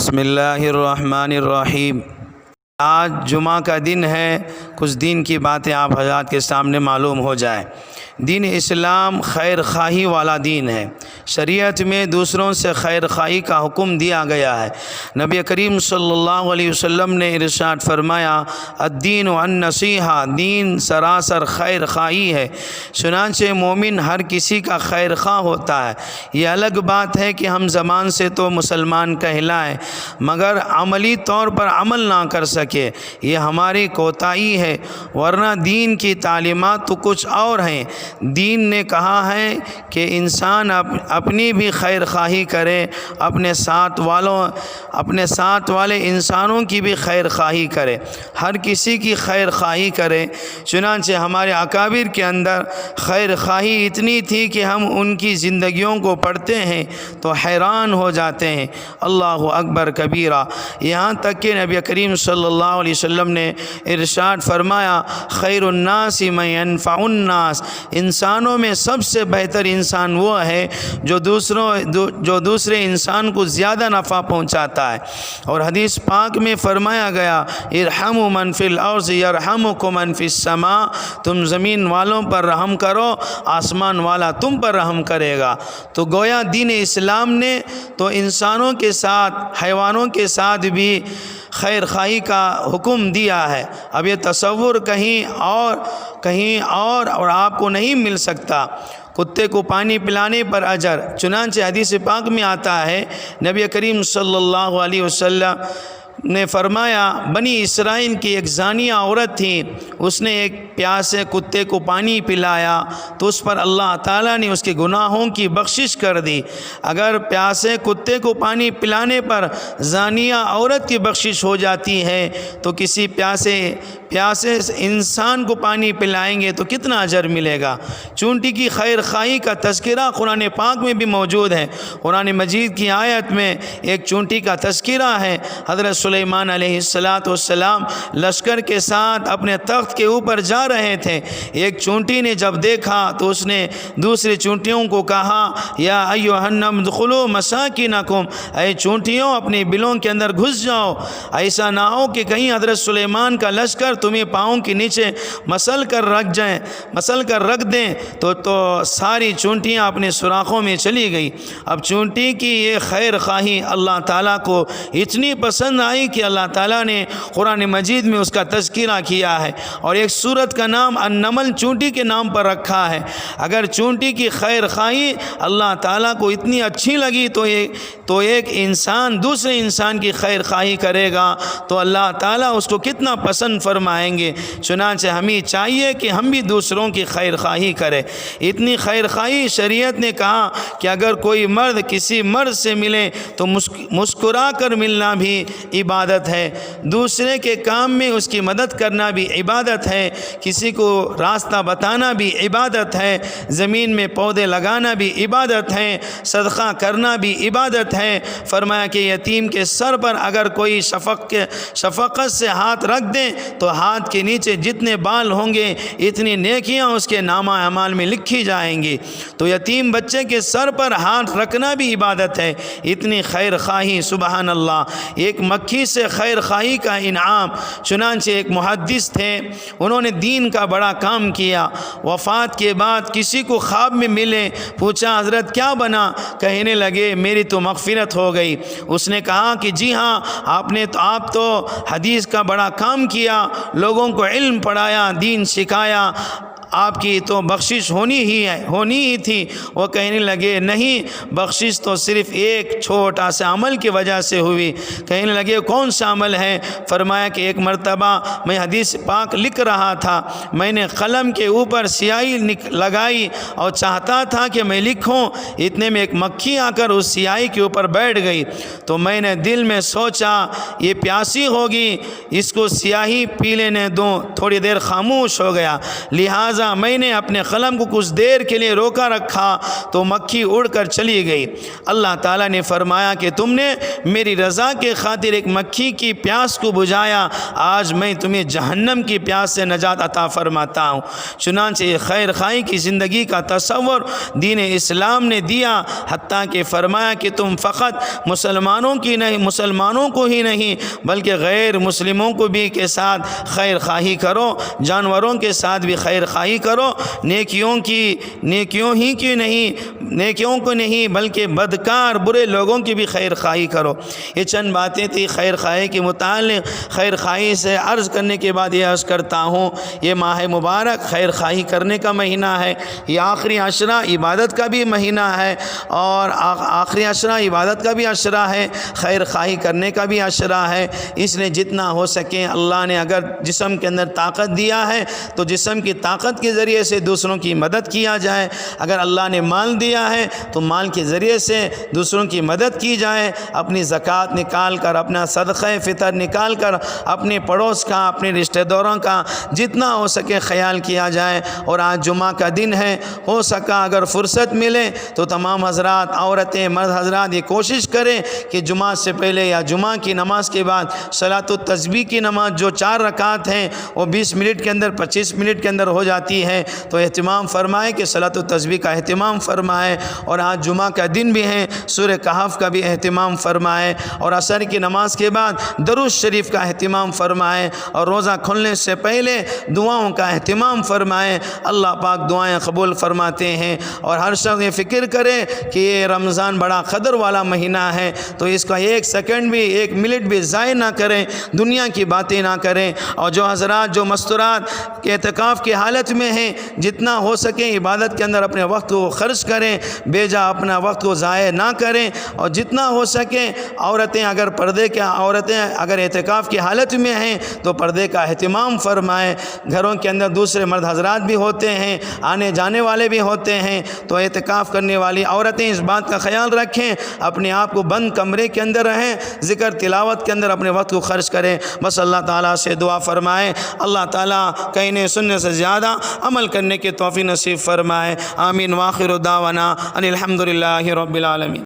بسم اللہ الرحمن الرحیم۔ آج جمعہ کا دن ہے، کچھ دین کی باتیں آپ حضرات کے سامنے معلوم ہو جائے۔ دین اسلام خیر خواہی والا دین ہے۔ شریعت میں دوسروں سے خیر خواہی کا حکم دیا گیا ہے۔ نبی کریم صلی اللہ علیہ وسلم نے ارشاد فرمایا، الدین النصیحہ، دین سراسر خیر خواہی ہے۔ چنانچہ مومن ہر کسی کا خیر خواہ ہوتا ہے۔ یہ الگ بات ہے کہ ہم زبان سے تو مسلمان کہلائیں مگر عملی طور پر عمل نہ کر سکے، یہ ہماری کوتاہی ہے، ورنہ دین کی تعلیمات تو کچھ اور ہیں۔ دین نے کہا ہے کہ انسان اپنی بھی خیر خواہی کرے، اپنے ساتھ والے انسانوں کی بھی خیر خواہی کرے، ہر کسی کی خیر خواہی کرے۔ چنانچہ ہمارے اکابر کے اندر خیر خواہی اتنی تھی کہ ہم ان کی زندگیوں کو پڑھتے ہیں تو حیران ہو جاتے ہیں۔ اللہ اکبر کبیرہ۔ یہاں تک کہ نبی کریم صلی اللہ علیہ وسلم نے ارشاد فرمایا، خیر الناس من ينفع الناس، انسانوں میں سب سے بہتر انسان وہ ہے جو دوسرے انسان کو زیادہ نفع پہنچاتا ہے۔ اور حدیث پاک میں فرمایا گیا، ارحموا من فی الارض یرحمکم من فی السماء، تم زمین والوں پر رحم کرو، آسمان والا تم پر رحم کرے گا۔ تو گویا دین اسلام نے تو انسانوں کے ساتھ حیوانوں کے ساتھ بھی خیر خواہی کا حکم دیا ہے۔ اب یہ تصور کہیں اور آپ کو نہیں مل سکتا۔ کتے کو پانی پلانے پر اجر، چنانچہ حدیث پاک میں آتا ہے، نبی کریم صلی اللہ علیہ وسلم نے فرمایا، بنی اسرائیل کی ایک زانیہ عورت تھی، اس نے ایک پیاسے کتے کو پانی پلایا تو اس پر اللہ تعالیٰ نے اس کے گناہوں کی بخشش کر دی۔ اگر پیاسے کتے کو پانی پلانے پر زانیہ عورت کی بخشش ہو جاتی ہے تو کسی پیاسے انسان کو پانی پلائیں گے تو کتنا اجر ملے گا۔ چونٹی کی خیر خواہی کا تذکرہ قرآن پاک میں بھی موجود ہے۔ قرآن مجید کی آیت میں ایک چونٹی کا تذکرہ ہے۔ حضرت سلیمان علیہ السلام لشکر کے ساتھ اپنے تخت کے اوپر جا رہے تھے۔ ایک چونٹی نے جب دیکھا تو اس نے دوسری چونٹیوں کو کہا، یا ایھا النمل ادخلوا مساکنکم، اے چونٹیوں اپنی بلوں کے اندر گھس جاؤ، ایسا نہ ہو کہ کہیں حضرت سلیمان کا لشکر تمہیں پاؤں کے نیچے مسل کر رکھ دیں۔ تو ساری چونٹیاں اپنے سوراخوں میں چلی گئی۔ اب چونٹی کی یہ خیر خواہی اللہ تعالیٰ کو اتنی پسند آئی کہ اللہ تعالیٰ نے قرآن مجید میں اس کا تذکرہ کیا ہے، اور ایک سورت کا نام النمل چونٹی کے نام پر رکھا ہے۔ اگر چونٹی کی خیر خواہی اللہ تعالیٰ کو اتنی اچھی لگی تو ایک انسان دوسرے انسان کی خیر خواہی کرے گا تو اللہ تعالیٰ اس کو کتنا پسند فرمائیں گے۔ چنانچہ ہمیں چاہیے کہ ہم بھی دوسروں کی خیر خواہی کریں۔ اتنی خیر خواہی شریعت نے کہا کہ اگر کوئی مرد کسی مرد سے ملے تو مسکرا کر ملنا بھی عبادت ہے، دوسرے کے کام میں اس کی مدد کرنا بھی عبادت ہے، کسی کو راستہ بتانا بھی عبادت ہے، زمین میں پودے لگانا بھی عبادت ہے، صدقہ کرنا بھی عبادت ہے۔ فرمایا کہ یتیم کے سر پر اگر کوئی شفقت سے ہاتھ رکھ دیں تو ہاتھ کے نیچے جتنے بال ہوں گے اتنی نیکیاں اس کے نامہ اعمال میں لکھی جائیں گی۔ تو یتیم بچے کے سر پر ہاتھ رکھنا بھی عبادت ہے۔ اتنی خیر خواہی، سبحان اللہ۔ ایک مکھی سے خیر خواہی کا انعام۔ چنانچہ ایک محدث تھے، انہوں نے دین کا بڑا کام کیا۔ وفات کے بعد کسی کو خواب میں ملے، پوچھا حضرت کیا بنا؟ کہنے لگے میری تو مغفرت ہو گئی۔ اس نے کہا کہ جی ہاں، آپ تو حدیث کا بڑا کام کیا، لوگوں کو علم پڑھایا، دین سکھایا، آپ کی تو بخشش ہونی ہی تھی۔ وہ کہنے لگے نہیں، بخشش تو صرف ایک چھوٹا سا عمل کی وجہ سے ہوئی۔ کہنے لگے کون سا عمل ہے؟ فرمایا کہ ایک مرتبہ میں حدیث پاک لکھ رہا تھا، میں نے قلم کے اوپر سیاہی لگائی اور چاہتا تھا کہ میں لکھوں، اتنے میں ایک مکھی آ کر اس سیاہی کے اوپر بیٹھ گئی۔ تو میں نے دل میں سوچا یہ پیاسی ہوگی، اس کو سیاہی پی لینے دوں، تھوڑی دیر خاموش ہو گیا۔ لہٰذا لہٰذا میں نے اپنے قلم کو کچھ دیر کے لیے روکا رکھا تو مکھی اڑ کر چلی گئی۔ اللہ تعالیٰ نے فرمایا کہ تم نے میری رضا کے خاطر ایک مکھی کی پیاس کو بجھایا، آج میں تمہیں جہنم کی پیاس سے نجات عطا فرماتا ہوں۔ چنانچہ خیر خواہی کی زندگی کا تصور دین اسلام نے دیا، حتیٰ کہ فرمایا کہ تم فقط مسلمانوں کو ہی نہیں بلکہ غیر مسلموں کو بھی کے ساتھ خیر خواہی کرو، جانوروں کے ساتھ بھی خیر خواہی کرو، نیکیوں کو نہیں بلکہ بدکار برے لوگوں کی بھی خیر خواہی کرو۔ یہ چند باتیں تھی خیر خواہی کے متعلق۔ خیر خواہی سے عرض کرنے کے بعد یہ عرض کرتا ہوں، یہ ماہ مبارک خیر خواہی کرنے کا مہینہ ہے، یہ آخری عشرہ عبادت کا بھی مہینہ ہے، اور آخری عشرہ عبادت کا بھی عشرہ ہے، خیر خواہی کرنے کا بھی عشرہ ہے۔ اس لیے جتنا ہو سکے اللہ نے اگر جسم کے اندر طاقت دیا ہے تو جسم کی طاقت کے ذریعے سے دوسروں کی مدد کیا جائے، اگر اللہ نے مال دیا ہے تو مال کے ذریعے سے دوسروں کی مدد کی جائے، اپنی زکوٰۃ نکال کر، اپنا صدقہ فطر نکال کر اپنے پڑوس کا، اپنے رشتہ داروں کا جتنا ہو سکے خیال کیا جائے۔ اور آج جمعہ کا دن ہے، ہو سکا اگر فرصت ملے تو تمام حضرات، عورتیں مرد حضرات یہ کوشش کریں کہ جمعہ سے پہلے یا جمعہ کی نماز کے بعد صلاۃ التسبیح کی نماز جو 4 رکعات ہیں وہ 20 منٹ کے اندر 25 منٹ کے اندر ہو جاتی ہے، تو اہتمام فرمائے کہ صلاۃ التسبیح کا اہتمام فرمائے۔ اور آج جمعہ کا دن بھی ہے، سورہ کہف کا بھی اہتمام فرمائے، اور عصر کی نماز کے بعد درود شریف کا اہتمام فرمائے، اور روزہ کھلنے سے پہلے دعاؤں کا اہتمام فرمائے۔ اللہ پاک دعائیں قبول فرماتے ہیں۔ اور ہر شخص یہ فکر کرے کہ یہ رمضان بڑا قدر والا مہینہ ہے، تو اس کا 1 سیکنڈ بھی 1 منٹ بھی ضائع نہ کریں، دنیا کی باتیں نہ کریں۔ اور جو حضرات جو مستورات کے اعتکاف کی حالت میں ہیں، جتنا ہو سکے عبادت کے اندر اپنے وقت کو خرچ کریں، بے جا اپنا وقت کو ضائع نہ کریں، اور جتنا ہو سکے عورتیں اگر اعتکاف کی حالت میں ہیں تو پردے کا اہتمام فرمائیں۔ گھروں کے اندر دوسرے مرد حضرات بھی ہوتے ہیں، آنے جانے والے بھی ہوتے ہیں، تو اعتکاف کرنے والی عورتیں اس بات کا خیال رکھیں، اپنے آپ کو بند کمرے کے اندر رہیں، ذکر تلاوت کے اندر اپنے وقت کو خرچ کریں۔ بس اللہ تعالیٰ سے دعا فرمائے، اللہ تعالیٰ کہنے سننے سے زیادہ عمل کرنے کے توفیق نصیب فرمائے۔ آمین۔ وآخر دعوانا ان الحمد للہ رب العالمین۔